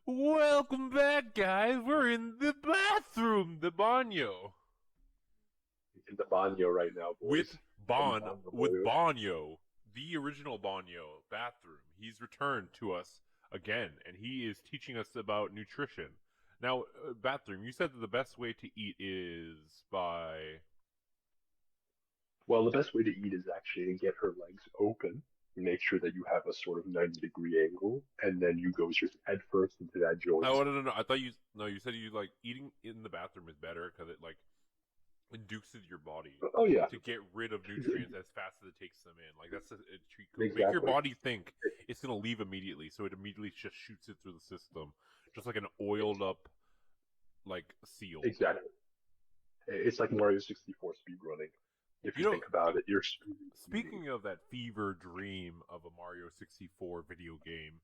Welcome back, guys. We're in the bathroom, the banyo. In the banyo right now, With boys. I'm Bon, on the with boys. Banyo, the original Banyo bathroom. He's returned to us again, and he is teaching us about nutrition. Now, bathroom, you said that the best way to eat is by. Well, the best way to eat is actually to get her legs open. Make sure that you have a sort of 90-degree angle, and then you go just head first into that Oh, joint. no. I thought you. No, you said you like eating in the bathroom is better because it like induces your body Oh yeah, to get rid of nutrients as fast as it takes them in. Like that's a cheat code. Make your exactly, body think it's gonna leave immediately, so it immediately just shoots it through the system, just like an oiled up like seal. exactly. It's like Mario 64 speed running. If You you know, think about it, you're speeding. speaking of that fever dream of a Mario 64 video game,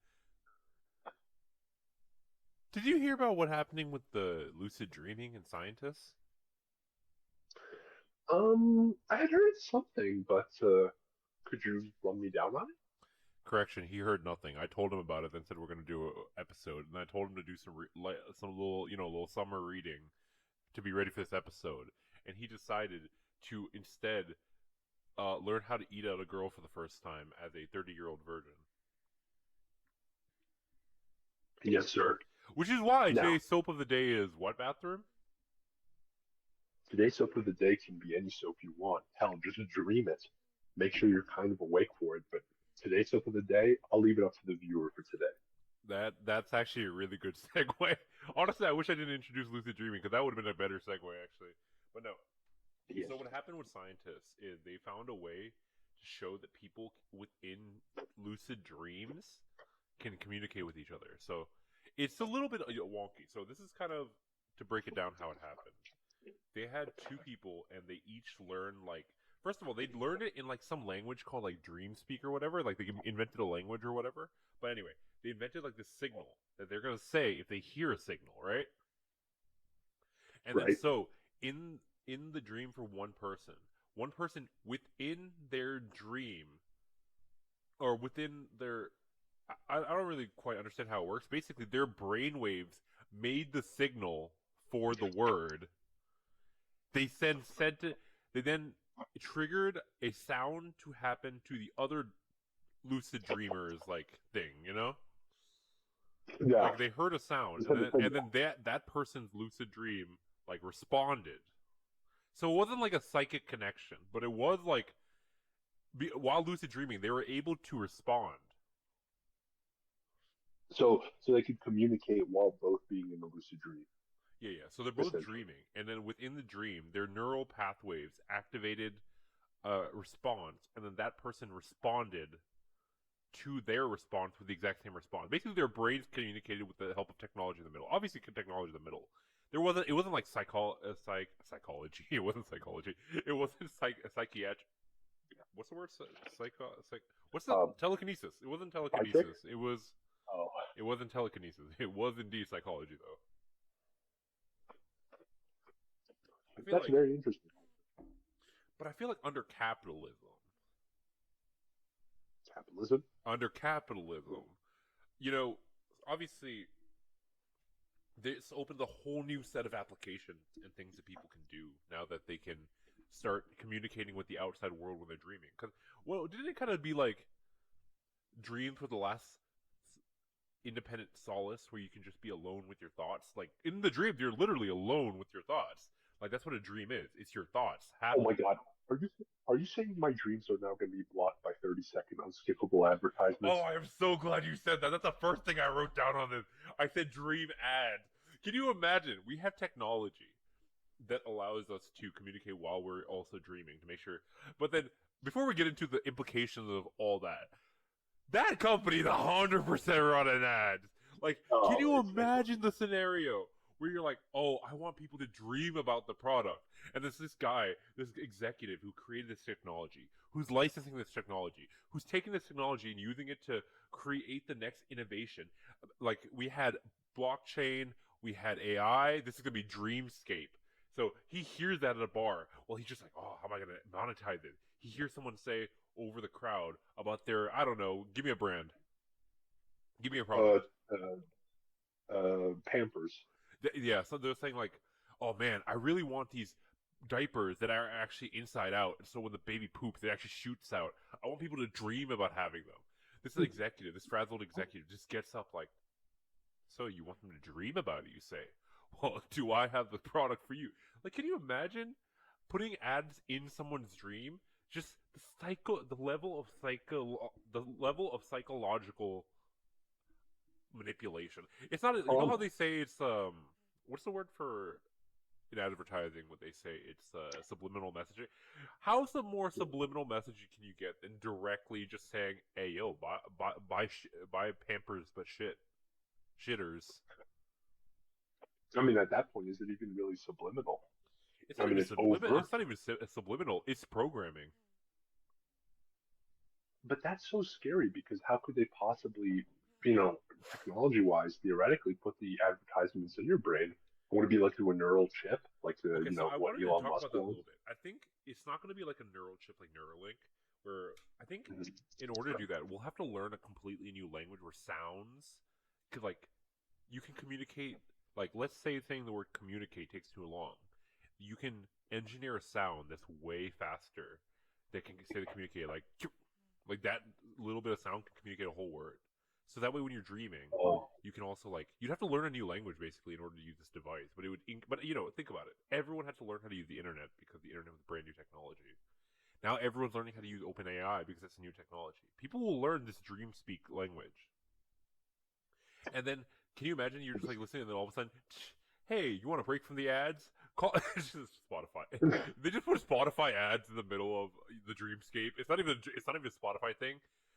did you hear about what happening with the lucid dreaming and scientists? I had heard something, but could you run me down on it? Correction, he heard nothing. I told him about it, then said we're going to do an episode, and I told him to do some little little summer reading to be ready for this episode, and he decided to instead learn how to eat out a girl for the first time as a 30-year-old virgin. Yes, sir. Which is why Now, today's soap of the day is what bathroom? today's soap of the day can be any soap you want. Hell, just dream it. Make sure you're kind of awake for it. But today's soap of the day, I'll leave it up to the viewer for today. That's actually a really good segue. Honestly, I wish I didn't introduce lucid dreaming because that would have been a better segue actually. But no. So Yes. what happened with scientists is they found a way to show that people within lucid dreams can communicate with each other. So it's a little bit wonky. So this is kind of to break it down how it happened. They had two people and they each learned like first of all they learned it in like some language called like dreamspeak or whatever. Like they invented a language or whatever. But anyway, they invented like this signal that they're gonna say if they hear a signal, right? And then Right. so in the dream for one person within their dream or within their I don't really quite understand how it works. Basically, their brain waves made the signal for the word. They then sent it. They then triggered a sound to happen to the other lucid dreamers, like thing. You know, Yeah. like they heard a sound, Just had to think and then that person's lucid dream like responded. So it wasn't like a psychic connection, but it was like while lucid dreaming, they were able to respond. so they could communicate while both being in the lucid dream, Yeah. So they're both essentially. dreaming, and then within the dream, their neural pathways activated a response, and then that person responded to their response with the exact same response. Basically, their brains communicated with the help of technology in the middle. Obviously, technology in the middle. There wasn't. It wasn't like psychology. It wasn't psychology. It wasn't psychiatric. What's the word? What's the Um, telekinesis? It wasn't Psychic? telekinesis. It was. Oh, It wasn't telekinesis. It was indeed psychology, though. I feel that's like, very interesting. but I feel like Capitalism? under capitalism, you know, obviously this opened a whole new set of applications and things that people can do now that they can start communicating with the outside world when they're dreaming. Because, well, didn't it kind of be like dreams were the last independent solace where you can just be alone with your thoughts? Like in the dream, you're literally alone with your thoughts. Like that's what a dream is. It's your thoughts Oh my happening. God. Are you saying my dreams are now going to be blocked by 30-second unskippable Oh, advertisements? I am so glad you said that. That's the first thing I wrote down on this. I said dream ad. Can you imagine? We have technology that allows us to communicate while we're also dreaming to make sure. But then, before we get into the implications of all that, that company's 100% running ads. Like, can Oh, you it's imagine the scenario where you're like, oh, I want people to dream about the product. And there's this guy, this executive who created this technology, who's licensing this technology, who's taking this technology and using it to create the next innovation. Like, we had blockchain, we had AI, this is going to be dreamscape. So he hears that at a bar. Well, he's just like, oh, how am I going to monetize it? He hears someone say over the crowd about their, I don't know, give me a brand, give me a uh, product. uh, Pampers. Yeah, so they're saying like, oh man, I really want these diapers that are actually inside out, and so when the baby poops, it actually shoots out. I want people to dream about having them. This is an executive, this frazzled executive, just gets up like, so you want them to dream about it? You say, well, do I have the product for you? Like, can you imagine putting ads in someone's dream? Just the level of psychological manipulation. It's not. You know how they say it's what's the word for in advertising? What they say it's subliminal messaging. How's the more subliminal messaging can you get than directly just saying, "Hey, yo, buy Pampers, but shitters." I mean, at that point, is it even really subliminal? It's not I mean, even it's over. It's not even subliminal. It's programming. But that's so scary because how could they possibly, technology-wise, theoretically, put the advertisements in your brain? Would it be like through a neural chip, like Okay, so I what wanted to Elon talk Musk about that a wants? little bit. I think it's not going to be like a neural chip like Neuralink, where I think in order to do that, we'll have to learn a completely new language where sounds, cause like you can communicate. Like let's say saying the word communicate takes too long, you can engineer a sound that's way faster that can say to communicate like that little bit of sound can communicate a whole word. So that way, when you're dreaming, Oh, you can also like you'd have to learn a new language basically in order to use this device. But it would, but think about it. Everyone had to learn how to use the internet because the internet was brand new technology. Now everyone's learning how to use OpenAI because it's a new technology. People will learn this dream speak language, and then can you imagine you're just like listening, and then all of a sudden, hey, you want to break from the ads? Call it's just Spotify. They just put Spotify ads in the middle of the dreamscape. It's not even a Spotify thing.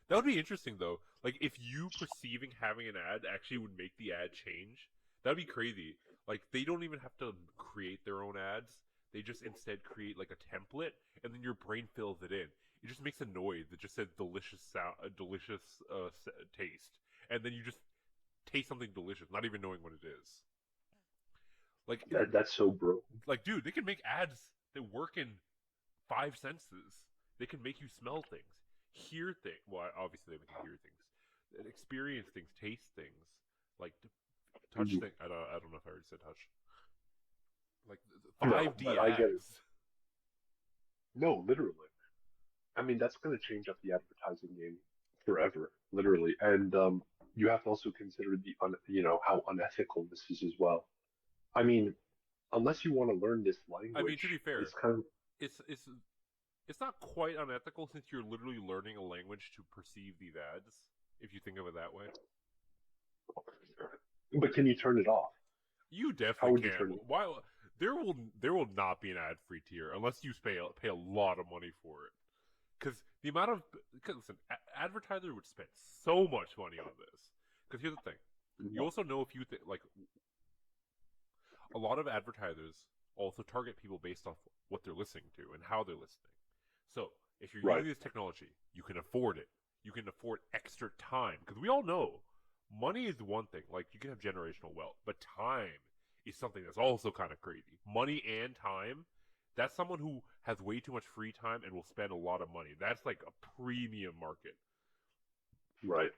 That would be interesting though. Like if you perceiving having an ad actually would make the ad change. That'd be crazy. Like they don't even have to create their own ads. They just instead create like a template, and then your brain fills it in. It just makes a noise that just says delicious sound, a delicious taste, and then you just taste something delicious, not even knowing what it is. Like, that's so broke. dude, they can make ads that work in five senses. They can make you smell things, hear things. Well, obviously they make you hear things, experience things, taste things, like touch things. I don't know if I already said touch. Like No, 5D but I get it. ads. No, literally. I mean, that's going to change up the advertising game forever, literally. And you have to also consider how unethical this is as well. I mean, unless you want to learn this I mean, to be language, fair, it's kind of it's it's it's not quite unethical since you're literally learning a language to perceive these ads. If you think of it that way, but can you turn it off? you How definitely would you can. turn it? Why? There will not be an ad free tier unless you pay a lot of money for it. Because the amount of listen, advertiser would spend so much money on this. Because here's the thing, you No. also know if you like a lot of advertisers also target people based off what they're listening to and how they're listening. So if you're Right. using this technology, you can afford it. You can afford extra time because we all know money is one thing. Like you can have generational wealth, but time is something that's also kind of crazy. Money and time. That's someone who has way too much free time and will spend a lot of money. That's like a premium market. Right.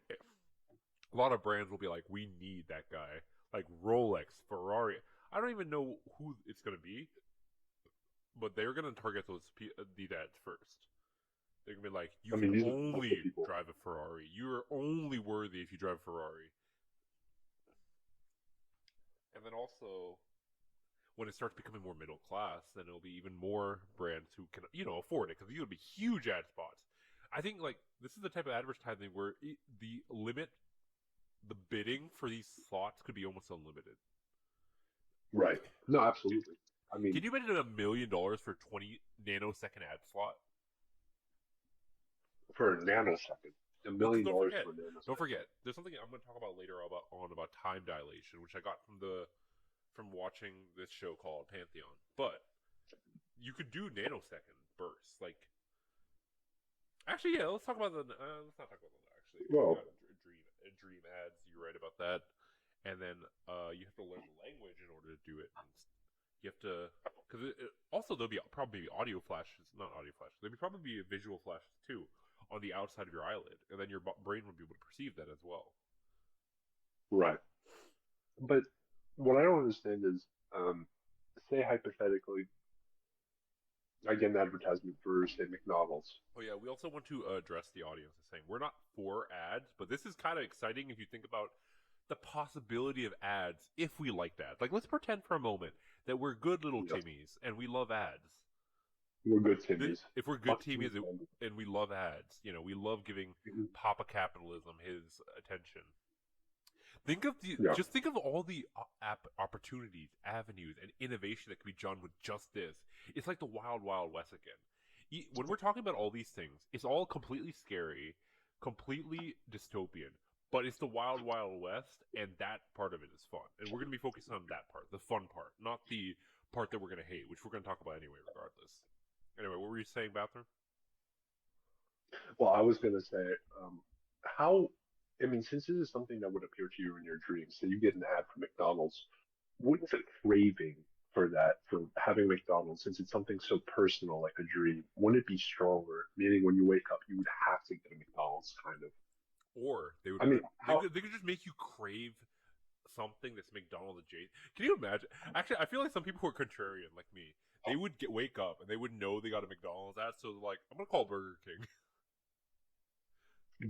A lot of brands will be like, we need that guy. Like Rolex, Ferrari. I don't even know who it's going to be, but they're going to target these ads first. They're going to be like, you I can mean, these are also only people. drive a Ferrari. You're only worthy if you drive a Ferrari. And then also, when it starts becoming more middle class, then it'll be even more brands who can, afford it because these will be huge ad spots. I think like this is the type of advertising where the limit, the bidding for these slots could be almost unlimited. Right. No, Dude, absolutely. I can mean, you imagine $1 million for 20 nanosecond ad slot? for a nanosecond, a Well, because million dollars for a don't nanosecond. forget, there's something I'm going to talk about later about time dilation, which I got from watching this show called Pantheon. But you could do nanosecond bursts, like actually, yeah. Let's talk about let's not talk about that. Actually, you Well, got dream ads. You're right about that. And then you have to learn the language in order to do it. And you have to because also there'll be probably audio flashes, not audio flashes. There'll probably be visual flashes too on the outside of your eyelid, and then your brain would be able to perceive that as well. right. But what I don't understand is, say hypothetically, I get an advertisement for, say, McDonald's. Oh yeah, we also want to address the audience as saying we're not for ads, but this is kind of exciting if you think about the possibility of ads if we like that. Like, let's pretend for a moment that we're good little Yeah, Timmies and we love ads. we're good Timmies. If we're good Fuck Timmies and we love ads, we love giving Papa Capitalism his attention. Yeah, Think of all the opportunities, avenues, and innovation that could be done with just this. It's like the wild, wild west again. When we're talking about all these things, it's all completely scary, completely dystopian, but it's the wild, wild west, and that part of it is fun. And we're going to be focusing on that part, the fun part, not the part that we're going to hate, which we're going to talk about anyway, regardless. Anyway, what were you saying, Bathroom? well, I was gonna say, how, I mean, since this is something that would appear to you in your dreams, so you get an ad for McDonald's, wouldn't the craving for that, for having McDonald's, since it's something so personal like a dream, wouldn't it be stronger? Meaning when you wake up, you would have to get a McDonald's, kind of. Or they would I mean, how? they could just make you crave something that's McDonald's adjacent. Can you imagine? Actually, I feel like some people who are contrarian like me, they would wake up and they would know they got a McDonald's ad, so like I'm gonna call Burger King.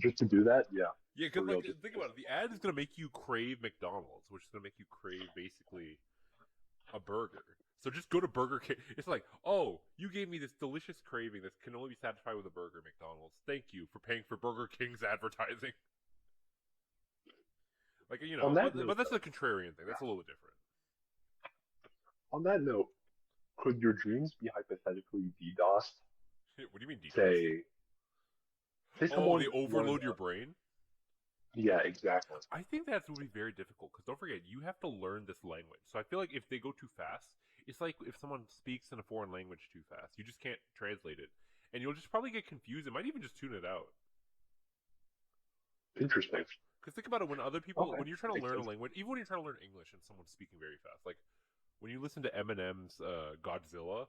Just to do that? Yeah, Yeah, for because real. like Just think about it, the ad is gonna make you crave McDonald's, which is gonna make you crave basically a burger. So just go to Burger King. It's like, oh, you gave me this delicious craving that can only be satisfied with a burger, McDonald's. Thank you for paying for Burger King's advertising. Like on that but note, that's the contrarian thing. That's a little bit different. on that note, could your dreams be hypothetically DDoSed? What do you mean DDoS? Say, say Oh, someone they wanted overload your to, brain. yeah, exactly. I think that would be very difficult because don't forget you have to learn this language. So I feel like if they go too fast, it's like if someone speaks in a foreign language too fast, you just can't translate it, and you'll just probably get confused. It might even just tune it out. Interesting. Because think about it, when other people, Okay, when you're trying to makes learn a sense. language, even when you're trying to learn English and someone's speaking very fast, like when you listen to Eminem's Godzilla,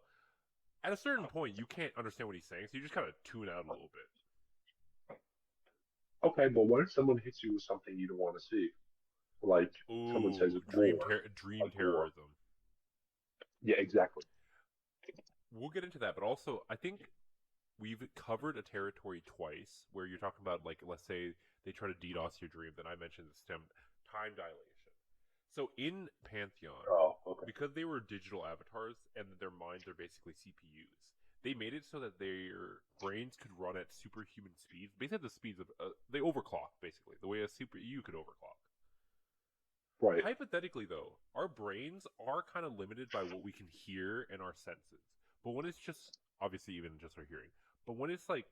at a certain point you can't understand what he's saying, so you just kind of tune out a little bit. Okay, but what if someone hits you with something you don't want to see? Like someone says Ooh, dream a gore. terrorism. Yeah, exactly. We'll get into that, but also I think we've covered a territory twice where you're talking about like let's say they try to DDoS your dream. Then I mentioned the stem time dilation. So in Pantheon, Oh, okay. because they were digital avatars and their minds are basically CPUs, they made it so that their brains could run at superhuman speeds, basically the speeds of they overclock basically the way a CPU could overclock. Right. Hypothetically, though, our brains are kind of limited by what we can hear and our senses. But when it's just, obviously, even just our hearing, but when it's like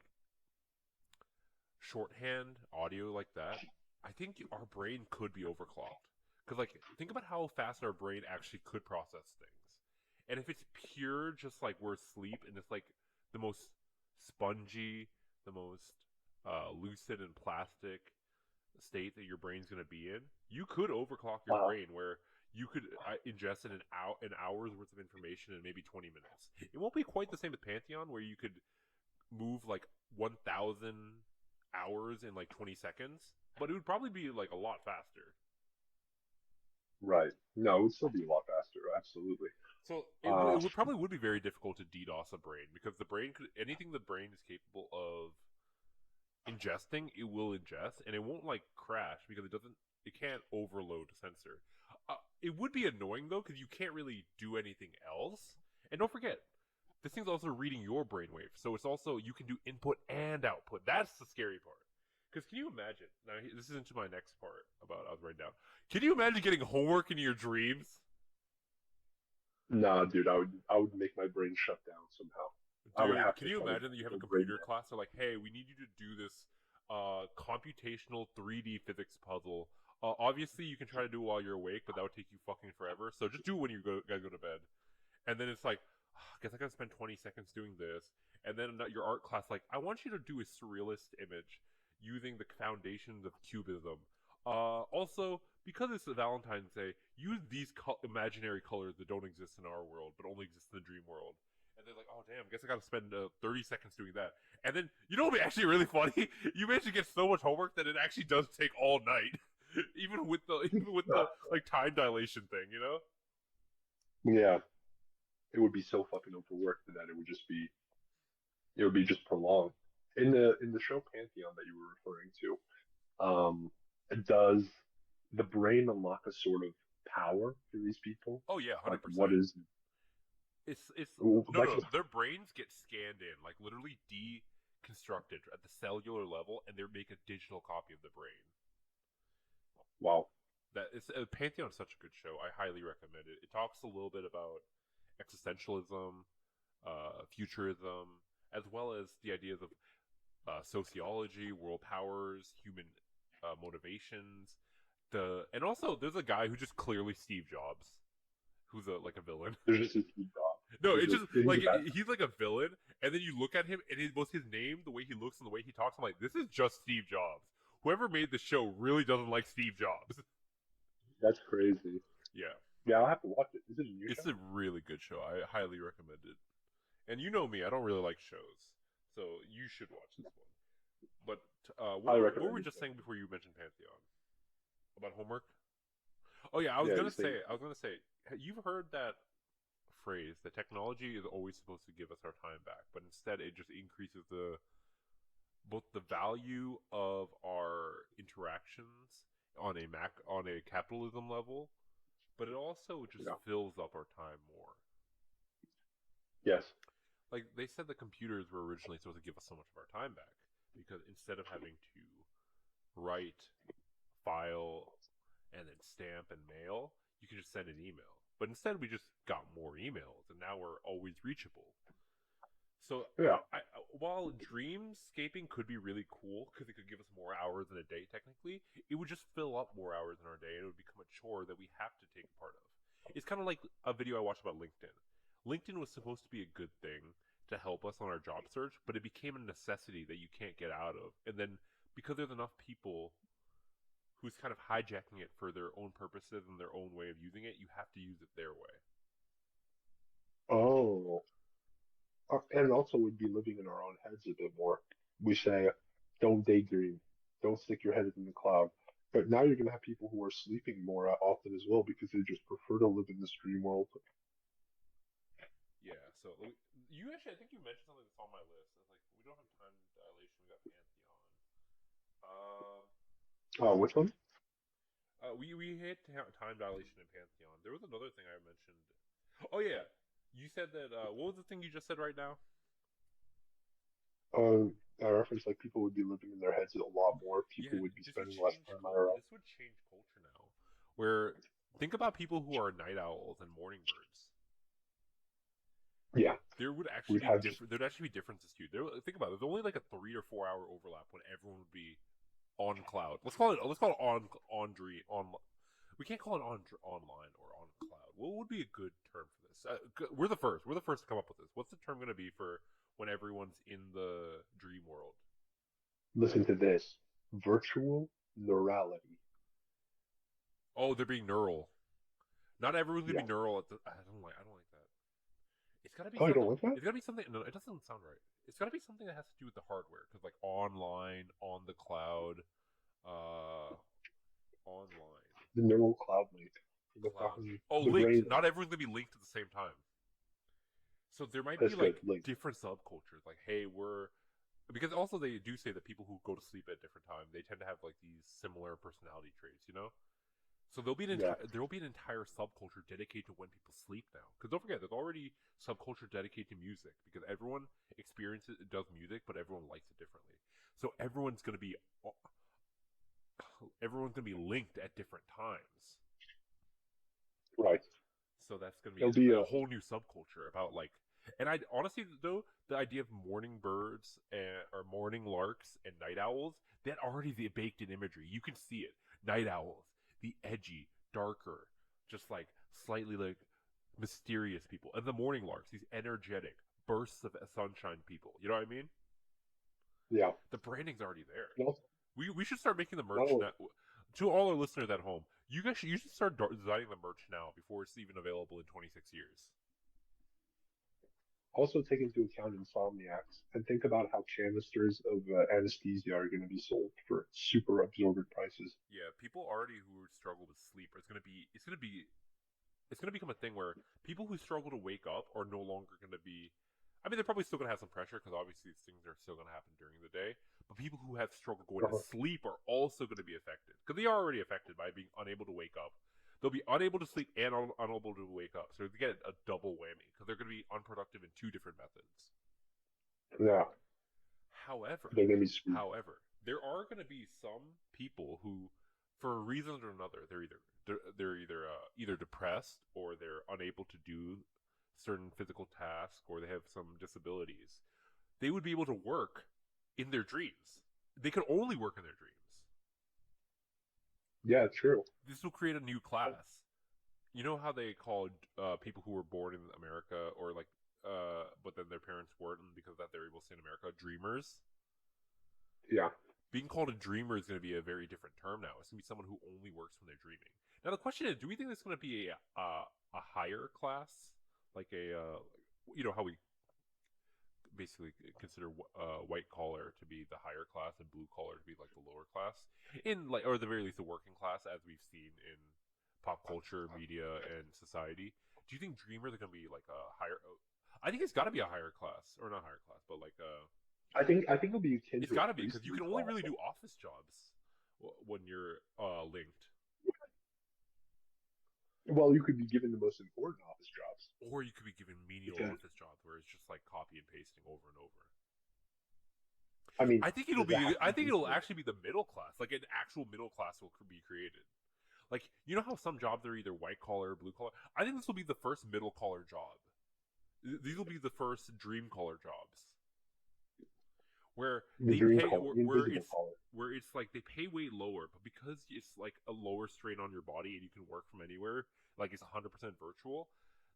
shorthand audio like that, I think our brain could be overclocked. Because, like, think about how fast our brain actually could process things. And if it's pure, just like we're asleep, and it's like the most spongy, the most lucid and plastic state that your brain's going to be in, you could overclock your Wow. brain where you could ingest an hour's worth of information in maybe 20 minutes. It won't be quite the same with Pantheon where you could move like 1,000 hours in like 20 seconds, but it would probably be like a lot faster. Right. No, it would still be a lot faster. Absolutely. So Uh, it would probably would be very difficult to DDoS a brain because the brain could anything the brain is capable of ingesting, it will ingest, and it won't like crash because it can't overload a sensor. It would be annoying though because you can't really do anything else. And don't forget, this thing's also reading your brainwave, so it's also you can do input and output. That's the scary part. Because can you imagine? Now this is into my next part about I was writing down. Can you imagine getting homework in your dreams? nah, dude, I would make my brain shut down somehow. I would Dude, have can to you try to imagine that you have a go brain computer dead. class? They're like, hey, we need you to do this computational 3D physics puzzle. Obviously, you can try to do it while you're awake, but that would take you fucking forever. So just do it when guys go to bed. And then it's like, I guess I gotta spend 20 seconds doing this. And then your art class, like, I want you to do a surrealist image using the foundations of cubism. Also, because it's Valentine's Day, use these imaginary colors that don't exist in our world, but only exist in the dream world. And they're like, oh damn, guess I gotta spend 30 seconds doing that. And then, you know what would be actually really funny? You managed to get so much homework that it actually does take all night. even with the like time dilation thing, you know? Yeah, it would be so fucking overworked that it would be just prolonged. In the show Pantheon that you were referring to, does the brain unlock a sort of power for these people? Oh yeah, Like 100%. what is It's no, like no. Their brains get scanned in, like literally deconstructed at the cellular level, and they make a digital copy of the brain. wow. That is Pantheon is such a good show. I highly recommend it. It talks a little bit about existentialism, futurism, as well as the ideas of sociology, world powers, human motivations. And also there's a guy who just clearly Steve Jobs, who's a villain. There's just a Steve Jobs. No, it's just He's like a bad he's like a villain, and then you look at him, and both his name, the way he looks, and the way he talks. I'm like, this is just Steve Jobs. Whoever made the show really doesn't like Steve Jobs. That's crazy. Yeah, Yeah, I'll have to watch it. Is it a new it's show? a really good show. I highly recommend it. And you know me, I don't really like shows, so you should watch this one. But I what were recommend we it. just saying before you mentioned Pantheon about homework? Oh yeah, Yeah, you say I was gonna say, you've heard that phrase that technology is always supposed to give us our time back, but instead it just increases both the value of our interactions on a capitalism level, but it also just yeah. fills up our time more. Yes. Like they said, the computers were originally supposed to give us so much of our time back because instead of having to write, file, and then stamp and mail, you can just send an email. But instead, we just got more emails, and now we're always reachable. So, Yeah. while dreamscaping could be really cool because it could give us more hours in a day, technically, it would just fill up more hours in our day, and it would become a chore that we have to take part of. It's kind of like a video I watched about LinkedIn. LinkedIn was supposed to be a good thing to help us on our job search, but it became a necessity that you can't get out of. And then because there's enough people who's kind of hijacking it for their own purposes and their own way of using it, you have to use it their way. Oh. And also we'd be living in our own heads a bit more. We say, don't daydream, don't stick your head in the cloud. But now you're gonna have people who are sleeping more often as well because they just prefer to live in this dream world. Yeah, so you actually, I think you mentioned something that's on my list. It's like we don't have time dilation. We got Pantheon. Um, Oh, which one? we hit time dilation in Pantheon. There was another thing I mentioned. Oh yeah, you said that. What was the thing you just said right now? I referenced like people would be living in their heads a lot more. People Yeah, would be this would spending less change. time IRL. This would change culture now. Where think about people who are night owls and morning birds. Yeah, There would we'd actually be have just different. There'd actually be differences too. Think about it. There's only like a 3 or 4 hour overlap when everyone would be on cloud. Let's call it on dream on. We can't call it on online or on cloud. What would be a good term for this? We're the first. We're the first to come up with this. What's the term going to be for when everyone's in the dream world? listen to this. Virtual neurality. Oh, they're being neural. Not everyone's gonna Yeah. be neural. I don't like. I don't like that. It's gotta be Oh, you something. don't like that? It's gotta be something. No, it doesn't sound right. It's gotta be something that has to do with the hardware, because like online, on the cloud, uh, online, The neural cloud link. cloud. Oh, The brain. linked. Not everyone's gonna be linked at the same time. So there might be That's good. like Link. different subcultures. Like, hey, we're because also they do say that people who go to sleep at different times they tend to have like these similar personality traits. You know. So Yeah. there will be an entire subculture dedicated to when people sleep now. Because don't forget, there's already subculture dedicated to music because everyone experiences does music, but everyone likes it differently. So everyone's gonna be linked at different times. Right. So that's gonna be It'll be a whole new subculture about like. And I honestly though the idea of morning birds or morning larks and night owls that already the baked in imagery. You can see it. Night owls, the edgy, darker, just like slightly like mysterious people, and the morning larks, these energetic bursts of sunshine people. You know what I mean? yeah. The branding's already there. No, We should start making the merch no. now. To all our listeners at home, you should start designing the merch now before it's even available in 26 years. Also take into account insomniacs and think about how canisters of anesthesia are going to be sold for super absorbent prices. Yeah, people already who struggle with sleep, it's gonna become a thing where people who struggle to wake up are no longer gonna be. I mean, they're probably still gonna have some pressure because obviously these things are still gonna happen during the day. But people who have struggled going to Uh-huh. sleep are also gonna be affected because they are already affected by being unable to wake up. They'll be unable to sleep and unable to wake up, so they get a double whammy because they're gonna be unproductive in two different methods. Yeah, However, they're going to be screwed. however, there are going to be some people who, for a reason or another, they're either depressed or they're unable to do certain physical tasks or they have some disabilities. They would be able to work in their dreams. They could only work in their dreams. Yeah, true. This will create a new class. You know how they called people who were born in America or like, but then their parents weren't, and because of that they're able to stay in America, dreamers. Yeah. Being called a dreamer is going to be a very different term now. It's going to be someone who only works when they're dreaming. Now the question is, do we think this is going to be a higher class, like how we basically consider white collar to be the higher class and blue collar to be like the lower class, in like or at the very least the working class, as we've seen in pop culture, media, and society. Do you think dreamers are going to be like a higher? I think it's got to be a higher class, or not higher class, but like I think it'll be akin it's to a got to be because you priestly can only class. really do office jobs when you're linked, Well, you could be given the most important office jobs. or you could be given menial Because, office jobs where it's just like copy and pasting over and over. I mean, I think it'll does that be. have to I be think it'll considered? actually be the middle class, like an actual middle class will be created. Like you know how some jobs are either white collar or blue collar. I think this will be the first middle collar job. These will be the first dream collar jobs where The they dream pay color, the invisible color. where it's like they pay way lower, but because it's like a lower strain on your body and you can work from anywhere, like it's 100% virtual,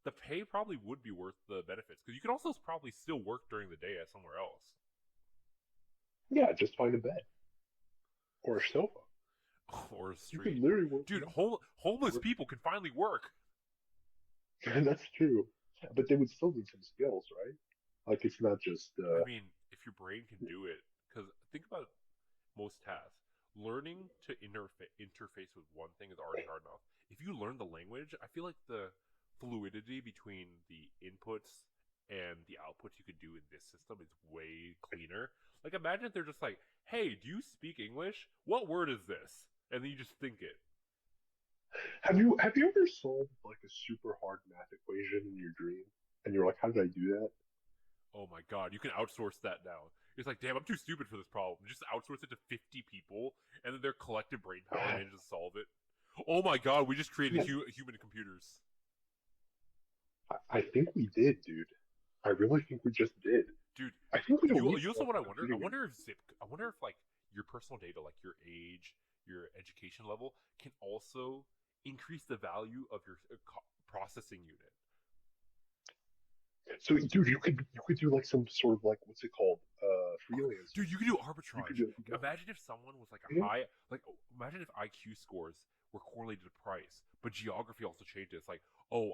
the pay probably would be worth the benefits because you can also probably still work during the day at somewhere else. Yeah, just find a bed or a sofa. Or a You could street. literally work Dude, from homeless anywhere. people can finally work. That's true. But they would still need some skills, right? Like it's not just I mean, if your brain can do it, because think about most tasks. Learning to interface with one thing is already hard enough. If you learn the language, I feel like the fluidity between the inputs and the outputs you could do in this system is way cleaner. Like, imagine if they're just like, hey, do you speak English? What word is this? And then you just think it. have you ever solved like a super hard math equation in your dream? And you're like, how did I do that? Oh my god, you can outsource that now. It's like, damn, I'm too stupid for this problem. Just outsource it to 50 people, and then their collective brain power manages to solve it. Oh my god, we just created Yeah, human computers. I think we did, dude. I really think we just did. Dude, I think we don't need you to also work what I on wonder? computing I wonder if like your personal data, like your age, your education level, can also increase the value of your processing unit. anymore. So, dude, you could do like some sort of like what's it called? Freelancing. Dude, you can do You could arbitrage. do like, Imagine if someone was like a yeah. high, like imagine if IQ scores were correlated to price, but geography also changed it. It's like, oh,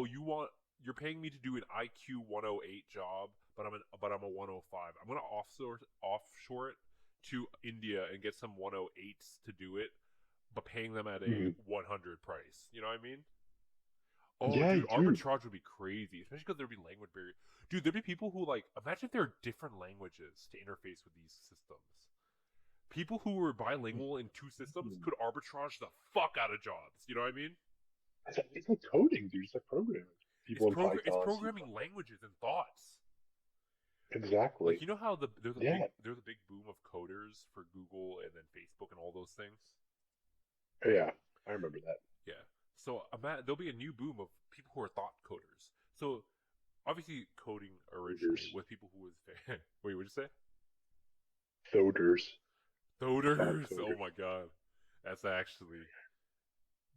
you're paying me to do an IQ 108 job, but I'm a 105. I'm gonna offshore it to India and get some 108s to do it, but paying them at a Mhm. 100 price. You know what I mean? Oh, Yeah, dude, dude. arbitrage would be crazy, especially because there'd be language barriers. Dude, there'd be people who like imagine if there are different languages to interface with these systems. People who were bilingual in two systems Mhm. could arbitrage the fuck out of jobs. You know what I mean? It's like coding, dude. It's like programming. People in It's Python, C++. programming languages and thoughts. Like Exactly. you know how Yeah. there's a big boom of coders for Google and then Facebook and all those things. Yeah. I remember that. Yeah. So there'll be a new boom of people who are thought coders. So obviously coding originally Coders. with people who was wait, what'd you say? Coders. Thought Coders. Oh coders. my god, that's actually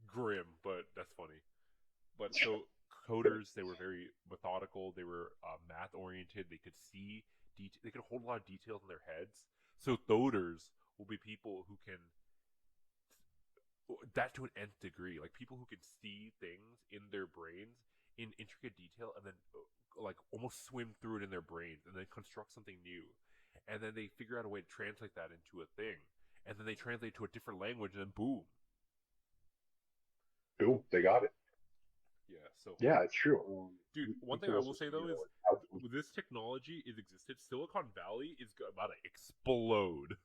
grim, but that's funny. But so coders, they were very methodical. They were math oriented. They could see they could hold a lot of details in their heads. So coders will be people who can that to an nth degree, like people who can see things in their brains in intricate detail and then like almost swim through it in their brains and then construct something new, and then they figure out a way to translate that into a thing, and then they translate to a different language, and then boom. Boom, they got it. Yeah. So, Yeah, it's true. dude, We one thing can I also will say see, though is like, how this technology is existed. Silicon Valley is about to explode.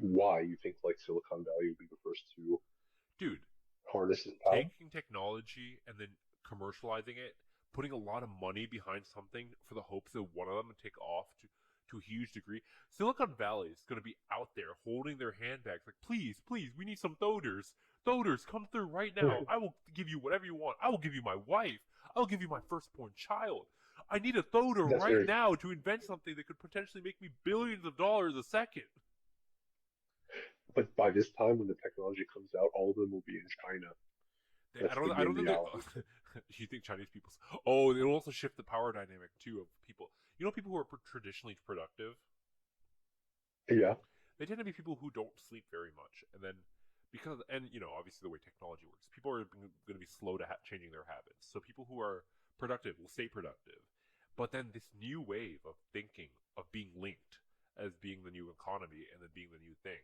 why you think like Silicon Valley would be the first to Dude, harness this power? taking technology and then commercializing it, putting a lot of money behind something for the hopes that one of them would take off to a huge degree. Silicon Valley is going to be out there holding their handbags like, please, please, we need some doders. Doders, come through right now. I will give you whatever you want. I will give you my wife. I will give you my firstborn child. I need a doder That's right very. now to invent something that could potentially make me billions of dollars a second. But by this time, when the technology comes out, all of them will be in China. I That's the don't. I don't grim think reality. they. You think Chinese people? Oh, it'll also shift the power dynamic too of people. You know, people who are traditionally productive. Yeah. They tend to be people who don't sleep very much, and then and obviously the way technology works, people are going to be slow to changing their habits. So people who are productive will stay productive, but then this new wave of thinking of being linked as being the new economy and then being the new thing,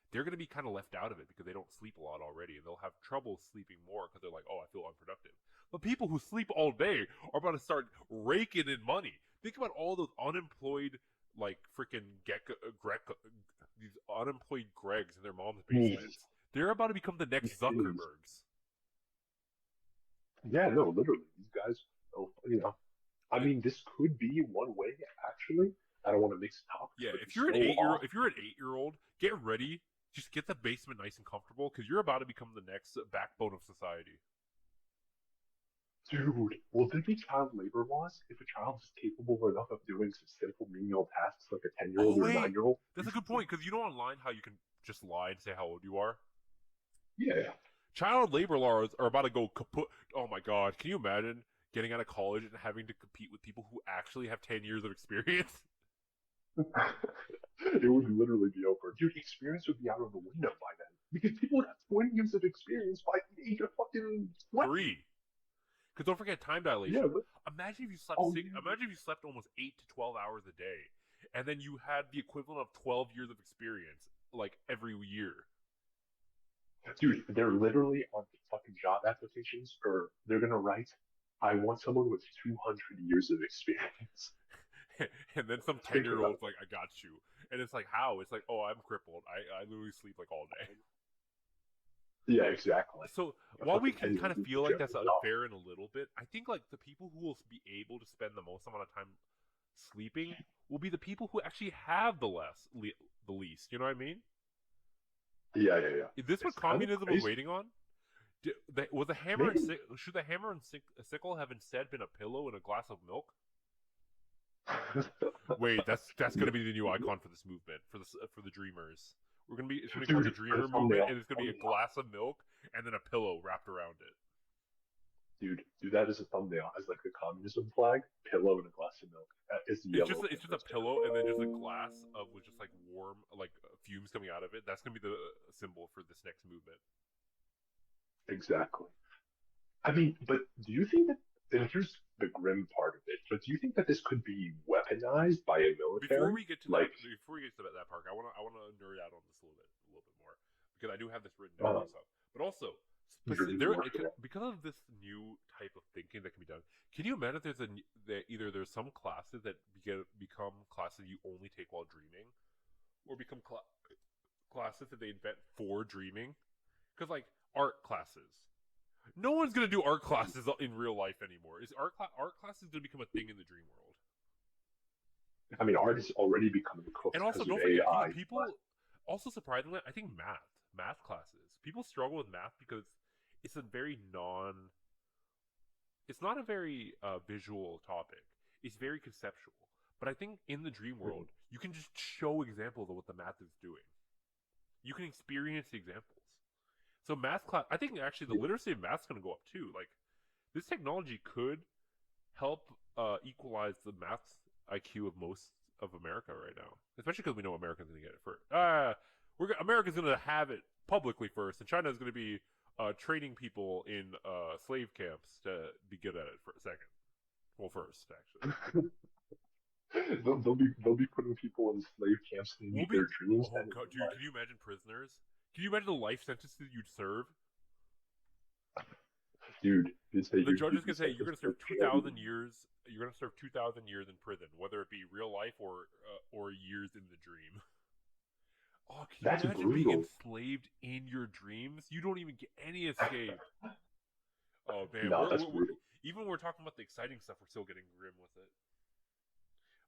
they're going to be kind of left out of it because they don't sleep a lot already, and they'll have trouble sleeping more because they're like, oh, I feel unproductive. But people who sleep all day are about to start raking in money. Think about all those unemployed, like freaking these unemployed Gregs in their mom's Me. basements. They're about to become the next Zuckerbergs. Yeah, no, literally, these guys. Oh, I And mean, this could be one way. Actually, I don't want to mix topics, yeah, but if it's you're an so eight year off. if you're an 8 year old, get ready. Just get the basement nice and comfortable because you're about to become the next backbone of society. Dude, will there be child labor laws if a child is capable enough of doing some simple menial tasks like a 10-year-old Oh or a wait, 9-year-old? that's a good point because online how you can just lie and say how old you are. Yeah. Child labor laws are about to go kaput. Oh my god, can you imagine getting out of college and having to compete with people who actually have 10 years of experience? It would literally be over. Dude, experience would be out of the window by then. Because people would have 20 years of experience by the age of fucking 20. 3. Because don't forget time Yeah, dilation. but, Imagine if you slept oh, six, imagine if you slept almost 8 to 12 hours a day, and then you had the equivalent of 12 years of experience like every year. dude, they're literally on fucking job applications, or they're gonna write, I want someone with 200 years of experience. And then some ten Think year about old's like, I got you. And it's like, how? It's like, oh, I'm crippled. I literally sleep like all day. it. Yeah, exactly. So A while we fucking can 10 year kind old of who's feel a like that's general job. unfair in a little bit, I think like the people who will be able to spend the most amount of time sleeping will be the people who actually have the least. You know what I mean? Yeah, yeah, yeah. Is this what It's kind of communism was crazy. waiting on? Was a hammer and Maybe. should the hammer and sickle have instead been a pillow and a glass of milk? Wait, that's gonna be the new icon for this movement for the dreamers. It's gonna be called the Dude, put a dreamer movement, thumbnail. and it's gonna be a glass of milk and then a pillow wrapped around it. Dude, do that as a thumbnail, as like the communism flag, pillow, and a glass of milk. Is the yellow It's just a Windows pillow and then just a glass of with just like warm like fumes coming out of it. That's gonna be the symbol for this next movement. Exactly. I mean, but do you think that, and here's the grim part of it, but do you think that this could be weaponized by a Before military? we get to Like, that part, I wanna nerd out on this a little bit more because I do have this written down uh, myself. But also, you're working on. because of this new type of thinking that can be done. Can you imagine if that either there's some classes that become classes you only take while dreaming, or become classes that they invent for dreaming? Because like art classes, no one's gonna do art classes in real life anymore. Is art classes gonna become a thing in the dream world? I mean, art is already becoming cooked And also, because of don't forget AI. people. Also, surprisingly, I think math classes. People struggle with math because it's a very non. It's not a very visual topic. It's very conceptual. But I think in the dream world, you can just show examples of what the math is doing. You can experience the examples. So math class, I think actually the Yeah. literacy of math is going to go up too. Like this technology could help equalize the math IQ of most of America right now, especially because we know America's going to get it first. America's going to have it publicly first, and China is going to be training people in slave camps to be good at it for a second. Well, first actually. They'll be putting people in slave camps to We'll meet be. their dreams Oh and in god, real dude, life. can you imagine prisoners? Can you imagine the life sentences you'd serve? Dude, you'd say The you'd judges be can say you're sentenced going to to serve a jail. 2,000 years. You're going to serve 2,000 years in prison, whether it be real life or years in the dream. Oh, can you That's imagine being brutal. enslaved in your dreams? You don't even get any escape. Oh man, No, that's brutal. even when we're talking about the exciting stuff, we're still getting grim with it.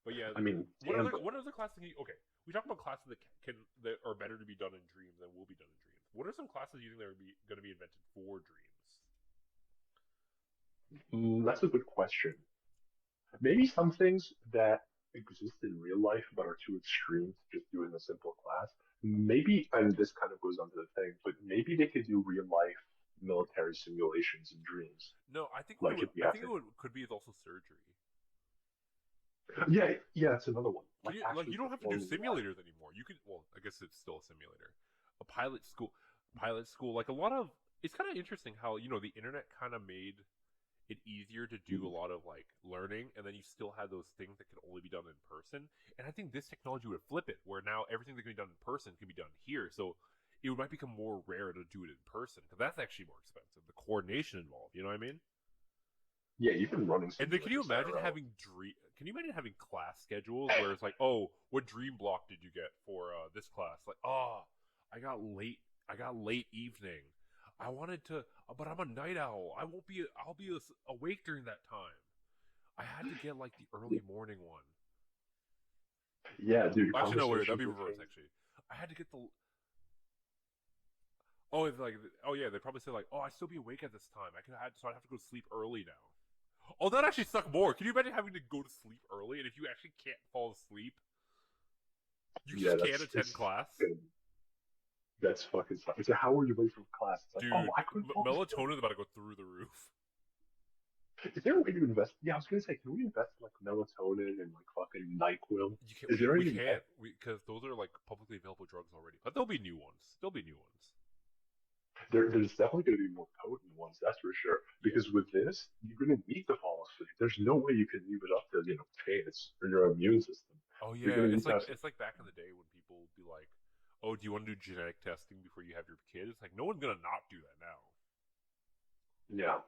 But yeah, I mean, damn, bro. what other classes can you? Okay, we talk about classes that are better to be done in dreams than will be done in dreams. What are some classes you think that are going to be invented for dreams? That's a good question. Maybe some things that exist in real life but are too extreme to just do in a simple class. Maybe, and this kind of goes on to the thing, but maybe they could do real life military simulations in dreams. No, I think what it Like would, if we I have think to, it would could be is also surgery. yeah, yeah, that's another one. Can Like you actually you don't have to do performing live. simulators anymore. You could well, I guess it's still a simulator. A pilot school, like a lot of it's kind of interesting how the internet kind of made it easier to do a lot of like learning, and then you still had those things that could only be done in person. And I think this technology would flip it, where now everything that can be done in person can be done here. So it might become more rare to do it in person because that's actually more expensive. The coordination involved, you know what I mean? Yeah, you've been running And then simulators that are out. Can you imagine having class schedules where it's like, oh, what dream block did you get for this class? Like, oh, I got late. I got late evening. I wanted to, but I'm a night owl. I won't be. I'll be awake during that time. I had to get like the early morning one. Yeah, dude, Actually, no, wait, that'd conversations be with reverse. things. Actually, I had to get the. Oh, it's like, oh yeah, they probably say like, oh, I'd still be awake at this time. So I'd have to go to sleep early now. Oh, that actually suck more. Can you imagine having to go to sleep early, and if you actually can't fall asleep, you Yeah, just can't attend class? that's fucking stuff. It's like, how are you late from class? It's like, oh, Dude, I couldn't fall asleep. melatonin is about to go through the roof. Is there a way to invest? Yeah, I was gonna say, can we invest in like melatonin and like fucking Nyquil? You can't. Is there We any way? can't because those are like publicly available drugs already. But there'll be new ones. There'll be new ones. There's definitely going to be more potent ones, that's for sure. Yeah. Because with this, you're going to need to fall asleep. There's no way you can leave it up to chance or your immune system. Oh You're yeah, going to need to have some. it's like back in the day when people would be like, "Oh, do you want to do genetic testing before you have your kid?" It's like no one's gonna not do that now. Yeah,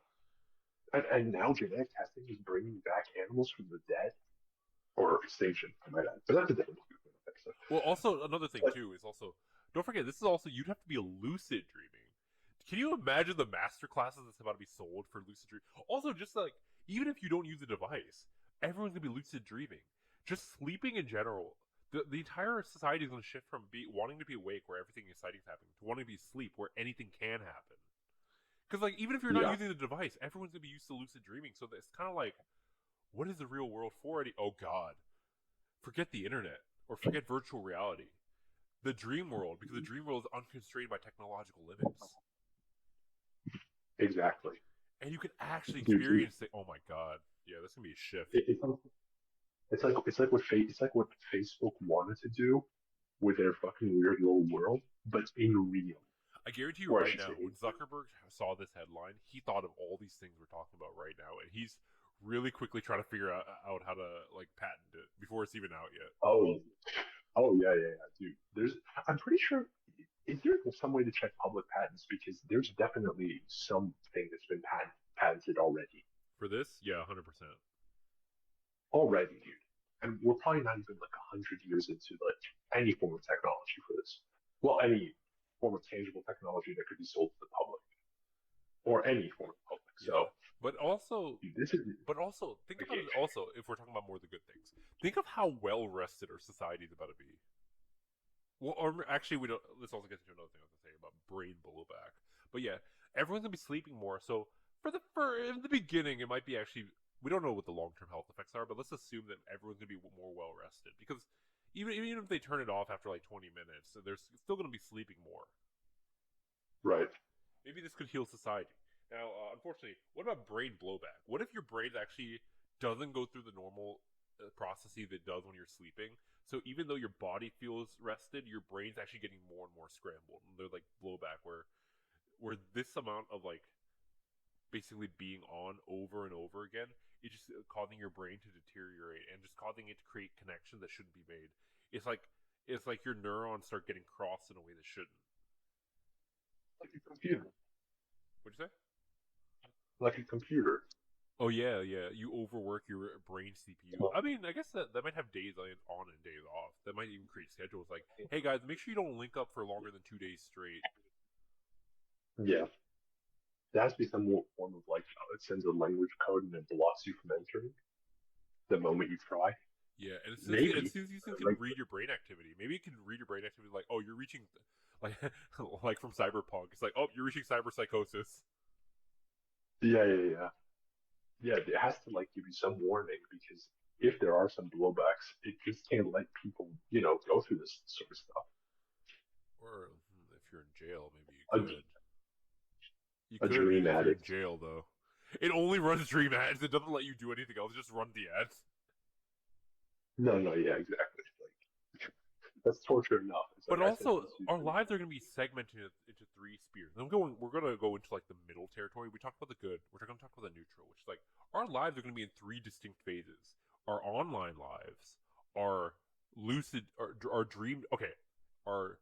and now genetic testing is bringing back animals from the dead or extinction. I might add, but that's a different episode. Well, also another thing But too is also don't forget this is also you'd have to be a lucid dreaming. Can you imagine the master classes that's about to be sold for lucid dreaming? Also, just like even if you don't use a device, everyone's gonna be lucid dreaming. Just sleeping in general, the entire society is gonna shift from wanting to be awake where everything exciting is happening to wanting to be asleep where anything can happen. Because like even if you're not yeah, using the device, everyone's gonna be used to lucid dreaming. So it's kind of like, what is the real world for already? Oh God, forget the internet or forget virtual reality. The dream world, because the dream world is unconstrained by technological limits, exactly, and you can actually dude. experience it. Oh my God, yeah, that's gonna be a shift. It, it's it's like what Facebook wanted to do with their fucking weird little world, but in real, I guarantee you or I right should say, now, when Zuckerberg saw this headline, he thought of all these things we're talking about right now, and he's really quickly trying to figure out how to like patent it before it's even out yet. oh, oh yeah, dude. I'm pretty sure. Is there some way to check public patents? Because there's definitely something that's been patented already. For this, yeah, 100%. Already, dude. And we're probably not even like 100 years into like any form of technology for this. Well, any form of tangible technology that could be sold to the public or any form of public. Yeah, So, but also, dude, this is think a about game it. changer. Also, if we're talking about more of the good things, think of how well rested our society is about to be. Well, or actually, we don't. This also gets into another thing I was gonna say about brain blowback. But yeah, everyone's gonna be sleeping more. So for in the beginning, it might be actually we don't know what the long term health effects are, but let's assume that everyone's gonna be more well rested because even if they turn it off after like 20 minutes, they're still gonna be sleeping more. Right. Maybe this could heal society. Now, unfortunately, what about brain blowback? What if your brain actually doesn't go through the normal processes it does when you're sleeping? So even though your body feels rested, your brain's actually getting more and more scrambled. And they're like blowback, where where this amount of like basically being on over and over again, it's just causing your brain to deteriorate and just causing it to create connections that shouldn't be made. It's like your neurons start getting crossed in a way that shouldn't. Like a computer. What'd you say? Like a computer. Oh yeah, yeah. You overwork your brain CPU. Well, I mean, I guess that might have days on and days off. That might even create schedules like, hey guys, make sure you don't link up for longer than 2 days straight. yeah. There has to be some form of like it sends a language code and it blocks you from entering the moment you try. Yeah, and Maybe. since these things can Like read your brain activity, maybe it can read your brain activity like, oh, you're reaching, like, like from Cyberpunk. It's like, oh, you're reaching cyber psychosis. yeah, yeah, yeah. Yeah, it has to like give you some warning because if there are some blowbacks, it just can't let people, go through this sort of stuff. Or if you're in jail, maybe you A, could. You a could dream if you're in addict. jail though. It only runs dream ads. It doesn't let you do anything else. It just run the ads. No, no, yeah, exactly. Like that's torture enough. It's like But I also, sentence you our to lives are going to be segmented into three spheres. We're going to go into like the middle territory. We talked about the good. We're going to talk about the neutral, which is like our lives are going to be in three distinct phases. Our online lives, our lucid, our dreamed. Okay, our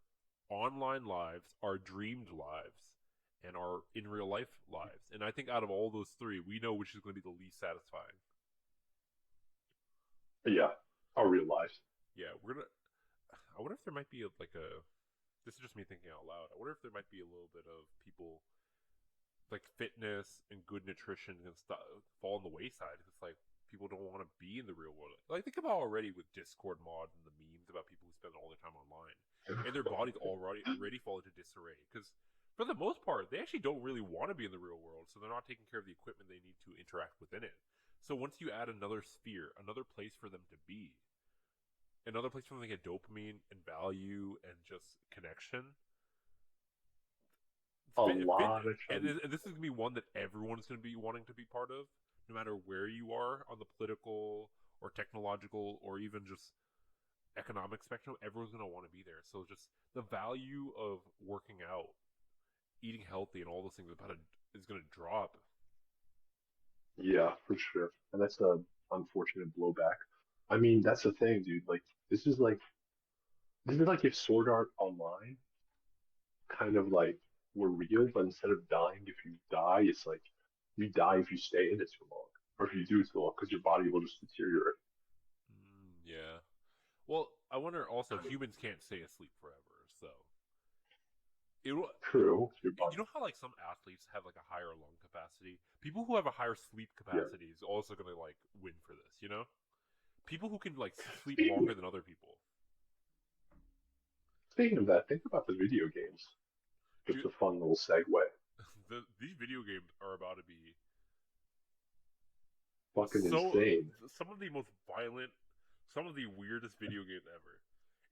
online lives, our dreamed lives, and our in real life lives. And I think out of all those three, we know which is going to be the least satisfying. yeah, our real lives. Yeah, we're gonna. I wonder if there might be like a. This is just me thinking out loud. I wonder if there might be a little bit of people like fitness and good nutrition and stuff fall on the wayside. It's like people don't want to be in the real world. Like think about already with Discord mods and the memes about people who spend all their time online, and their bodies already fall into disarray because for the most part they actually don't really want to be in the real world, so they're not taking care of the equipment they need to interact within it. So once you add another sphere, another place for them to be, another place for them to get dopamine and value and just connection, A lot of and chubby. this is gonna be one that everyone's gonna be wanting to be part of, no matter where you are on the political or technological or even just economic spectrum. Everyone's gonna want to be there. So just the value of working out, eating healthy, and all those things is gonna drop. Yeah, for sure. And that's a unfortunate blowback. I mean, that's the thing, dude. Like, this is like this is like if Sword Art Online kind of like were real, but instead of dying if you die, it's like you die if you stay in it too long, or if you do too long, because your body will just deteriorate. Yeah. Well, I wonder also humans can't stay asleep forever, so it will. True, your You body. know how like some athletes have like a higher lung capacity? People who have a higher sleep Yeah. capacity is also gonna like win for this, you know? People who can like sleep Speaking longer than other people. speaking of that, think about the video games. Just Dude, a fun little segue. these video games are about to be Fucking so insane. some of the most violent, some of the weirdest video games ever.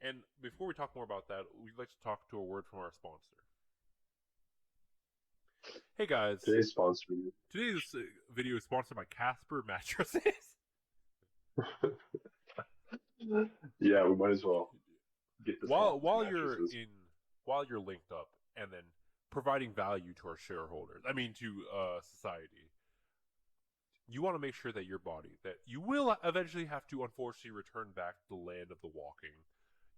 And before we talk more about that, we'd like to talk to a word from our sponsor. Hey guys, Today's sponsor. today's video is sponsored by Casper Mattresses. Yeah, we might as well get this off while these while you're mattresses. in while you're linked up and then providing value to our shareholders, I mean to society, you want to make sure that your body, that you will eventually have to unfortunately return back to the land of the walking.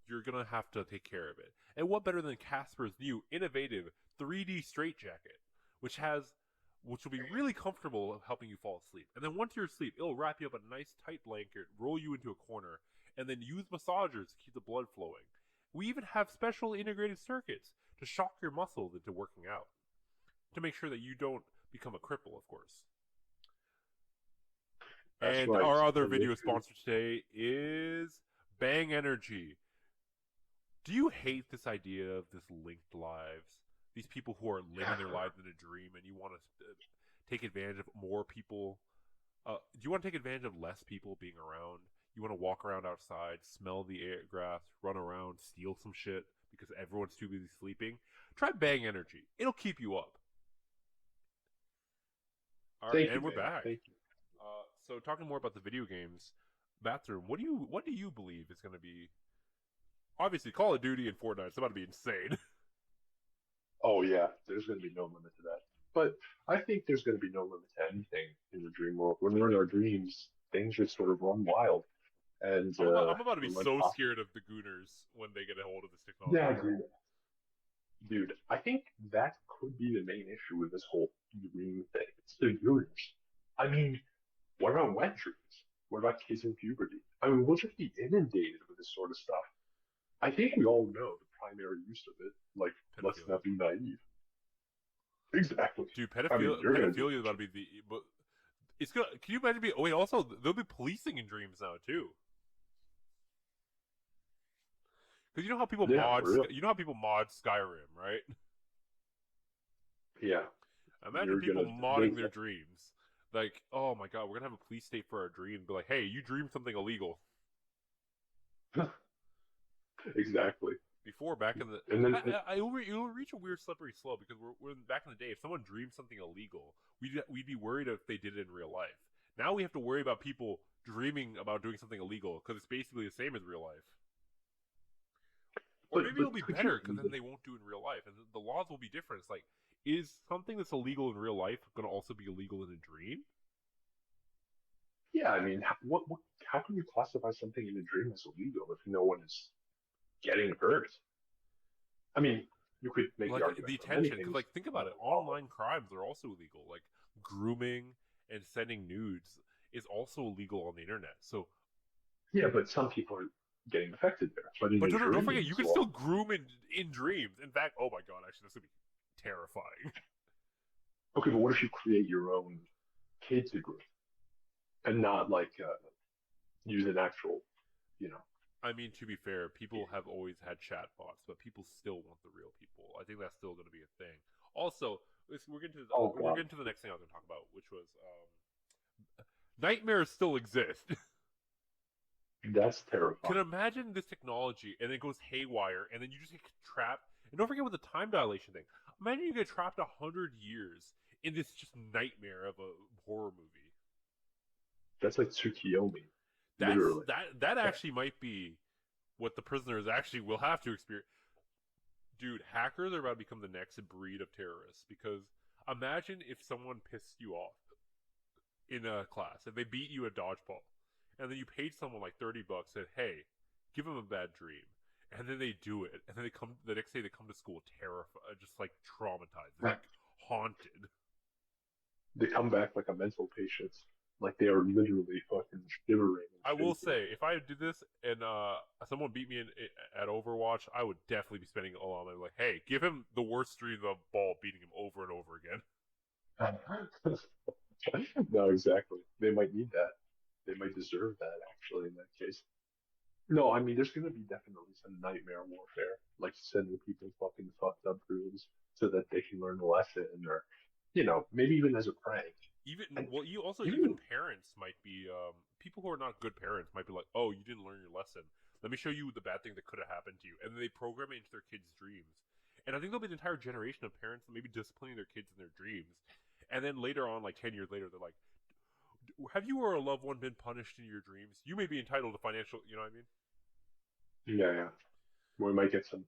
You're gonna have to take care of it. And what better than Casper's new innovative 3D straitjacket, which will be really comfortable helping you fall asleep. And then once you're asleep, it'll wrap you up in a nice tight blanket, roll you into a corner, and then use massagers to keep the blood flowing. We even have special integrated circuits to shock your muscles into working out, to make sure that you don't become a cripple, of course. That's And right. our other And make video sure sponsor today is Bang Energy. Do you hate this idea of this linked lives? These people who are living their lives in a dream, and you want to take advantage of more people? Do you want to take advantage of less people being around? You want to walk around outside, smell the air, grass, run around, steal some shit because everyone's too busy sleeping? Try Bang Energy. It'll keep you up. All right, thank you, and we're man. back. Thank you. So talking more about the video games, bathroom. What do you believe is going to be? Obviously, Call of Duty and Fortnite. It's about to be insane. Oh yeah, there's going to be no limit to that. But I think there's going to be no limit to anything in the dream world. When we're in our dreams, things just sort of run wild, and I'm about to be we're led so possible. scared of the Gooners when they get a hold of this Yeah, technology. dude. I think that could be the main issue with this whole dream thing. It's the universe. I mean, what about wet dreams? What about kids in puberty? I mean, we'll just be inundated with this sort of stuff. I think we all know the primary use of it. Like, let's Pedophilia. not be naive. Exactly. Dude, I mean, you're gonna do pedophilia is about to be the. But it's gonna. Can you imagine? Oh wait, also they'll be policing in dreams now too. Because you know how people yeah, mod. for real. You know how people mod Skyrim, right? Yeah, Imagine you're people gonna. modding their dreams. Like, oh my god, we're gonna have a police state for our dream. Be like, hey, you dreamed something illegal. Exactly. Before, back in the, And then, it'll reach a weird slippery slope because we're back in the day. If someone dreamed something illegal, we'd be worried if they did it in real life. Now we have to worry about people dreaming about doing something illegal because it's basically the same as real life. Or maybe but it'll be could you better because then even? they won't do it in real life, and the laws will be different. It's like, is something that's illegal in real life going to also be illegal in a dream? Yeah, I mean, what? How can you classify something in a dream as illegal if no one is getting hurt? I mean, you could make the Like argument the for many attention, because things. like think Not about it, the law, online crimes are also illegal. Like grooming and sending nudes is also illegal on the internet. So, yeah, but some people are getting affected there. But in but a don't forget, dream, you as can still well. groom in dreams. In fact, oh my god, actually, that's gonna be terrifying. Okay, but what if you create your own kids group and not like use an actual, you know? I mean, to be fair, people have always had chatbots, but people still want the real people. I think that's still going to be a thing. Also, Oh we're God, getting to the next thing I was going to talk about, which was nightmares still exist. that's Can terrifying. imagine this technology and it goes haywire, and then you just get trapped. And don't forget with the time dilation thing. Imagine you get trapped 100 years in this just nightmare of a horror movie. That's like Tsukiyomi, That's literally. that actually might be what the prisoners actually will have to experience. Dude, hackers are about to become the next breed of terrorists because imagine if someone pissed you off in a class, if they beat you at dodgeball, and then you paid someone like $30, said, "Hey, give them a bad dream," and then they do it, and then they come the next day they come to school terrified, just like traumatized, like haunted. They come back like a mental patient, like they are literally fucking shivering and I will shaking. say, if I did this and someone beat me at Overwatch, I would definitely be spending a lot of money. Like, hey, give him the worst dream of ball beating him over and over again. No, exactly. They might need that. They might deserve that actually in that case. No, I mean there's gonna be definitely some nightmare warfare, like sending people fucking fucked up rooms so that they can learn a lesson, or maybe even as a prank. Even And well, you also even even parents might be people who are not good parents might be like, oh, you didn't learn your lesson. Let me show you the bad thing that could have happened to you, and then they program it into their kids' dreams. And I think there'll be an entire generation of parents maybe disciplining their kids in their dreams, and then later on, like 10 years later, they're like, have you or a loved one been punished in your dreams? You may be entitled to financial. You know what I mean? yeah, yeah, we might get some.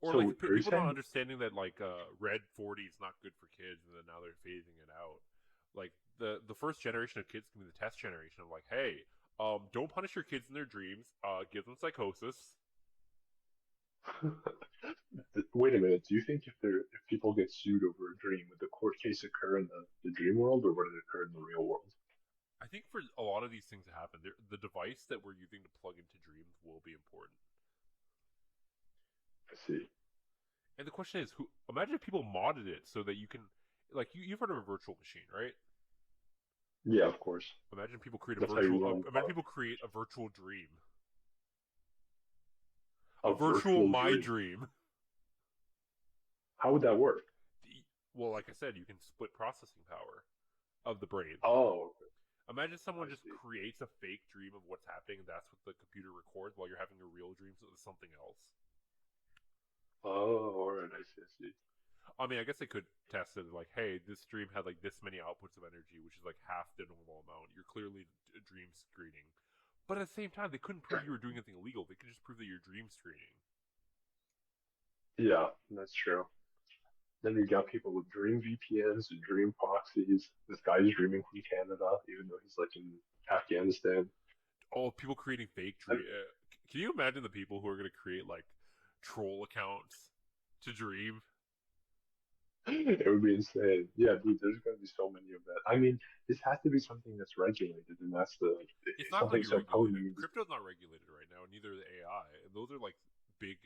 Or So like are you people not saying? understanding that like red 40 is not good for kids, and then now they're phasing it out. Like the first generation of kids can be the test generation of like, hey, don't punish your kids in their dreams. Give them psychosis. Wait a minute. Do you think if people get sued over a dream, would the court case occur in the dream world or would it occur in the real world? I think for a lot of these things to happen, the device that we're using to plug into dreams will be important. I see. And the question is, who? Imagine if people modded it so that you can, like, you've heard of a virtual machine, right? Yeah, of course. Imagine people create a That's how you virtual. run Imagine people create a virtual dream, a a virtual virtual my dream. dream. How would that work? Well, like I said, you can split processing power of the brain. Oh, okay. Imagine someone I just see. creates a fake dream of what's happening, and that's what the computer records while you're having a real dream of something else. Oh, all right. I see. I see. I mean, I guess they could test it like, hey, this dream had like this many outputs of energy, which is like half the normal amount. You're clearly dream screening. But at the same time, they couldn't prove you were doing anything illegal. They could just prove that you're dream screening. Yeah, that's true. Then you got people with dream VPNs and dream proxies. This guy's dreaming from Canada, even though he's like in Afghanistan. Oh, people creating fake I, dream. Can you imagine the people who are going to create like troll accounts to dream? it would be insane. Yeah, dude, there's going to be so many of that. I mean, this has to be something that's regulated, and that's It's not going something to be so regulated. potent. Crypto's not regulated right now, and neither is AI. And those are like big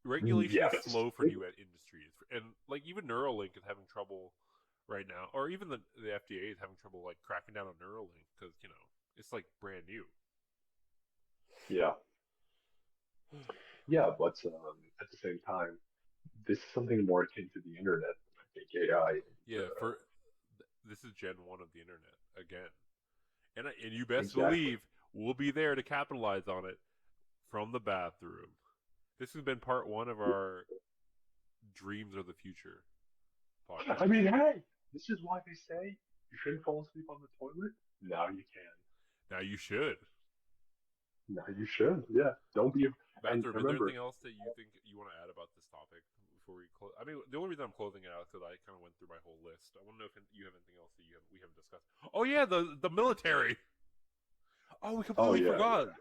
regulation is Yes. slow for new industries, and like even Neuralink is having trouble right now, or even the FDA is having trouble like cracking down on Neuralink because it's like brand new. Yeah. Yeah, but at the same time, this is something more akin to the internet than I think AI. Yeah, for this is Gen 1 of the internet again, and you best Exactly. believe we'll be there to capitalize on it from the bathroom. This has been part one of our Dreams of the Future I podcast. mean, hey, this is why they say you shouldn't fall asleep on the toilet. Now you can. Now you should. Now you should. Yeah. Don't be. And Bathroom, is there anything remember, else that you think you want to add about this topic before we close? I mean, the only reason I'm closing it out is because I kind of went through my whole list. I want to know if you have anything else that we haven't discussed. Oh yeah, the military. Oh, we oh completely yeah, forgot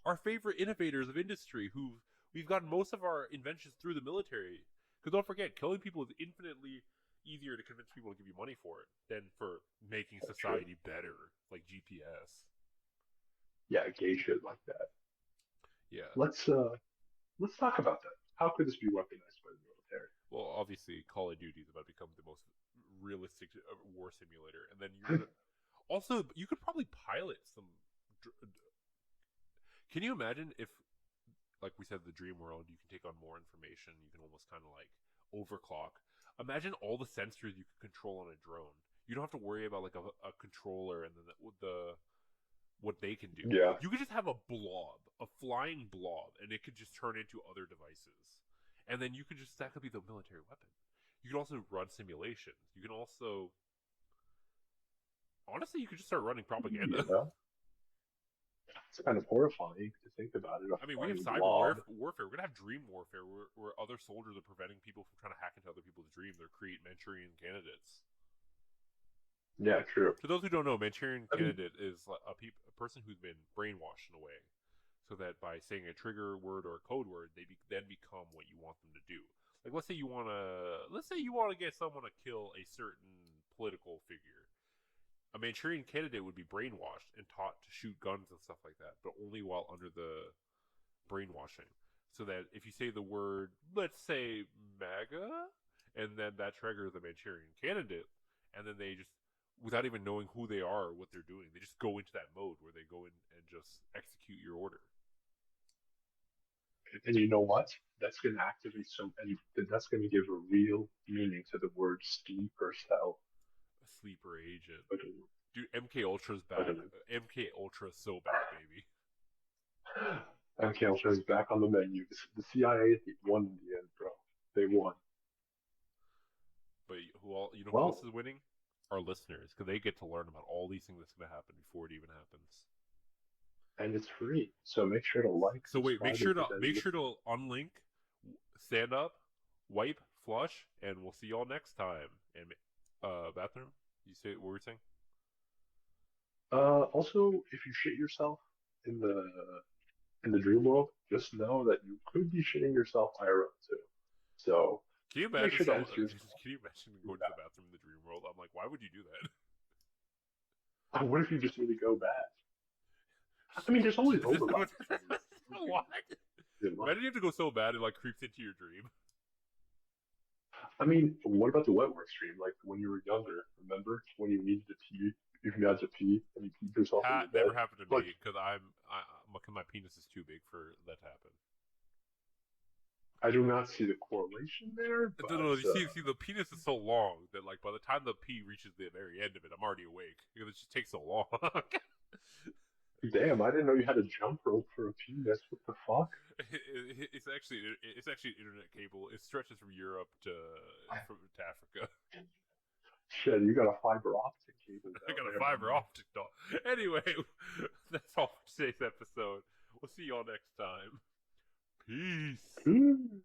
our favorite innovators of industry who we've gotten most of our inventions through the military. Because don't forget, killing people is infinitely easier to convince people to give you money for it than for making true. society better, like GPS. Yeah, gay shit like that. Yeah. Let's talk about that. How could this be weaponized by the military? Well, obviously, Call of Duty is about to become the most realistic war simulator, and then you're gonna also you could probably pilot some. Can you imagine if, like we said, the dream world, you can take on more information. You can almost kind of like overclock. Imagine all the sensors you could control on a drone. You don't have to worry about like a controller and then what they can do. Yeah, You could just have a blob, a flying blob, and it could just turn into other devices. And then you could just that could be the military weapon. You can also run simulations. You can also honestly you could just start running propaganda. yeah. It's kind of horrifying to think about it. A I mean, we have flying cyber blob. warfare. We're gonna have dream warfare, where other soldiers are preventing people from trying to hack into other people's dreams or create Manchurian candidates. Yeah, true. For those who don't know, Manchurian I mean, candidate is a person who's been brainwashed in a way, so that by saying a trigger word or a code word, they then become what you want them to do. Like, let's say you want to get someone to kill a certain political figure. A Manchurian candidate would be brainwashed and taught to shoot guns and stuff like that, but only while under the brainwashing. So that if you say the word, let's say MAGA, and then that triggers the Manchurian candidate, and then they just, without even knowing who they are or what they're doing, they just go into that mode where they go in and just execute your order. and you know what? That's going to activate some, and that's going to give a real meaning to the word sleeper cell. A sleeper agent. But, Dude, MK Ultra's but back. MK Ultra's so back, baby. MK Ultra is back on the menu. The CIA won in the end, bro. They won. But who else Well, is winning? Our listeners, because they get to learn about all these things that's going to happen before it even happens. and it's free, so make sure to like, So wait, subscribe, and hit that make sure listen. to unlink, stand up, wipe, flush, and we'll see y'all next time. And bathroom, you say what were you saying? Also, if you shit yourself in the dream world, just know that you could be shitting yourself IRL too. So Can you make imagine sure to some? answer your Can you imagine going to the bathroom in the dream world? I'm like, why would you do that? What if you just really go bad? I mean, there's always overlap between these What? in life. Imagine you have to go so bad it like creeps into your dream. I mean, what about the wet work stream? Like when you were younger, remember when you needed to pee, if you had to pee and you peed yourself in your Never bed? happened to Like, me because my penis is too big for that to happen. I do not see the correlation there, No, no, but see, the penis is so long that like by the time the pee reaches the very end of it, I'm already awake because it just takes so long. damn, I didn't know you had a jump rope for a penis. What the fuck? It's actually an internet cable. It stretches from Europe to Africa. Shit, you got a fiber optic cable I down got a there, my fiber man. optic dog. Anyway, that's all for today's episode. We'll see y'all next time. Peace. Ooh.